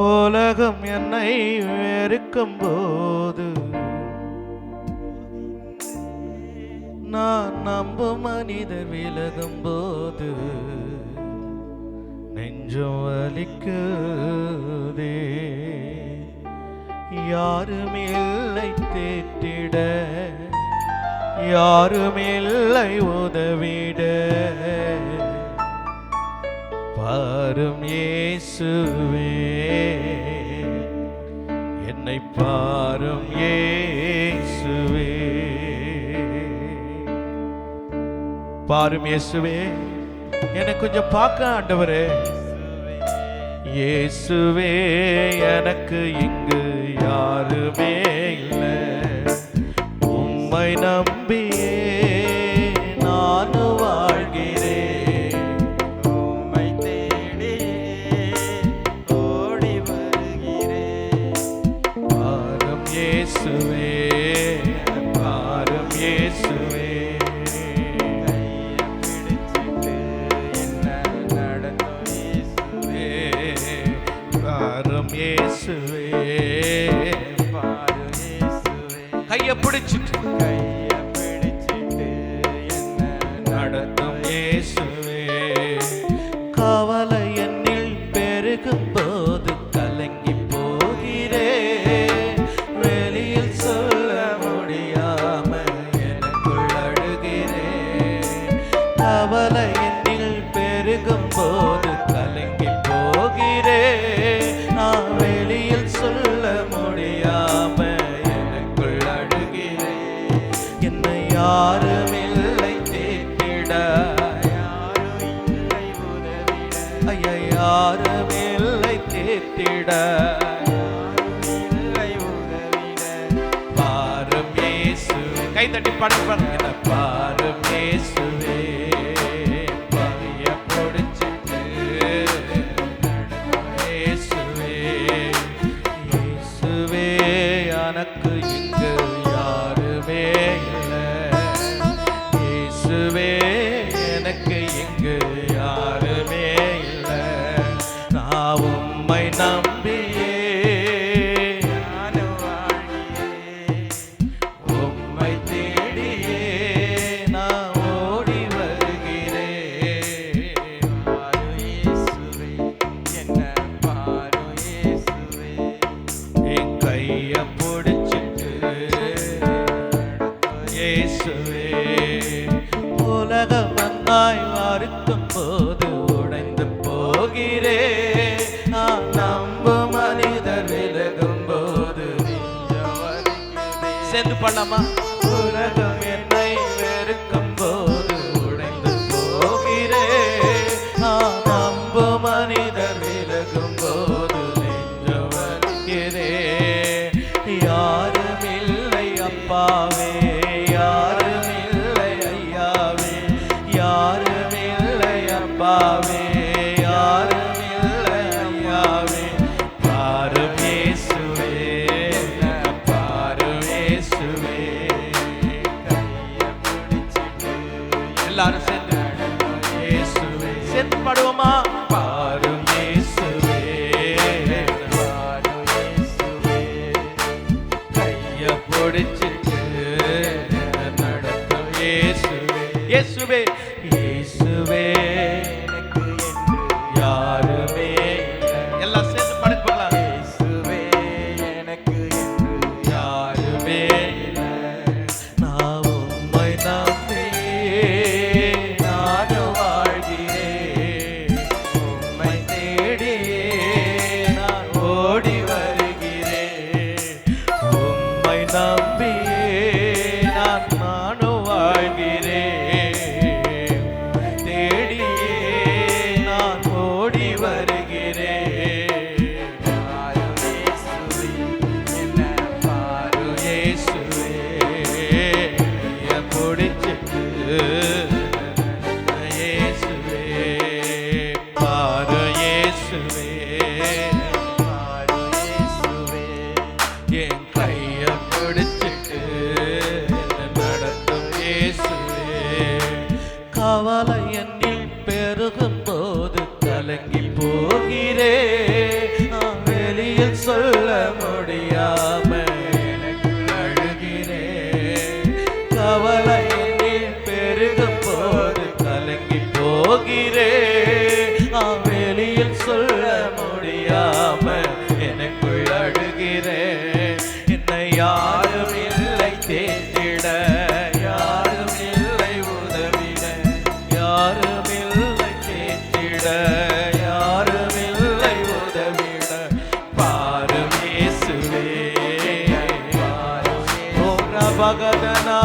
உலகம் என்னை வெறுக்கும் போது நான் நம்பும் மனிதர் விலகும் போது நெஞ்சம் வலிக்குதே. யாருமில்லை தேற்றிட, யாருமில்லை உதவிட, பாரும் இயேசுவே, என்னை பாரும் இயேசுவே. பாரும் இயேசுவே, என்னை கொஞ்சம் பார்க்க ஆண்டவரே. இயேசுவே, எனக்கு இங்கு யாருமே இல்லை. உம்மை நம்பியே நான் வாழ்கிறேன். உம்மை தேடியே ஓடி வருகிறேன். பாரும் இயேசுவே, பாரும் இயேசுவே, இயேசுவே, பாரும் இயேசுவே, கையை பிடிச்சிட்டு என்ன நடத்தும் இயேசுவே. கவலை என்னில் பெருகும் போது கலங்கி போகிறேன். வெளியில் சொல்ல முடியாம எனக்குள் அழுகிறேன். கவலை என்னில் பெருகும் போது கலங்கி போகிறேன். நான் வெளியில் சொல்ல முடியாம எனக்குள் அழுகிறேன். என்னை யாருமில்லை தேற்றிட, யாரும் இல்லை உதவிட, ஐயா யாருமில்லை தேற்றிட, யாரும் இல்லை உதவிட, பாரும் இயேசு. கை தட்டி பாடுங்க. பாரும் இயேசுவே, எனக்கு இங்கு யாருமே இல்லை. இயேசுவே, எனக்கு இங்கு யாருமே இல்லை. நான் உம்மை நம்பியே நான் வாழ்கிறேன். உம்மை தேடியே நான் ஓடி வருகிறேன். பாரும் இயேசுவே, என்ன பாரும் இயேசுவே, என் கைய இயேசுவே. உலகம் நன்னாய் வாருக்கும் போது உடைந்து போகிறேன். நான் நம்பும் மனிதர் விலகும் போது சேர்ந்து பண்ணலாமா? உலகம் என்னை வெறுக்கும் போது உடைந்து போகிறேன். நான் நம்பும் மனிதர் விலகும் போது நெஞ்சம் வலிக்கிறேன். யாருமில்லை அப்பாவே, யாருமில்லை ஐயாவே, யாருமில்லை அப்பாவே, யாருமில்லை ஐயாவே, பாரும் இயேசுவே, பாரும் இயேசுவே. கையை பிடிச்சிட்டு எல்லாரும் சேர்ந்து இயேசுவே, சேர்ந்து பாடுவோமா? பாரும் இயேசுவே, பாரும் இயேசுவே, கையை பிடிச்சிட்டு நடத்தும் இயேசுவே. இயேசுவே, இயேசுவே, எனக்கு என்று யாருமே இல்லை. எல்லாம் சேர்ந்து பாடுங்களா? இயேசுவே, எனக்கு என்று யாருமே இல்லை. நான் உம்மை நம்பியே நான் வாழ்கிறேன். உம்மை தேடியே நான் ஓடி வருகிறேன். உம்மை நம்பியே நானும் வாழ்கிறேன். தேடியே நான் ஓடி வருகிறேன். பாரும் இயேசுவே, என்ன பாரும் இயேசுவே, கையை பிடிச்சிட்டு இயேசுவே, பாரும் இயேசுவே, பாரும் இயேசுவே, என் கையை பிடிச்சிட்டு நடத்தும் இயேசுவே. கவலை என்னில் பெருகும் போது கலங்கி போகிறேன். மகதனா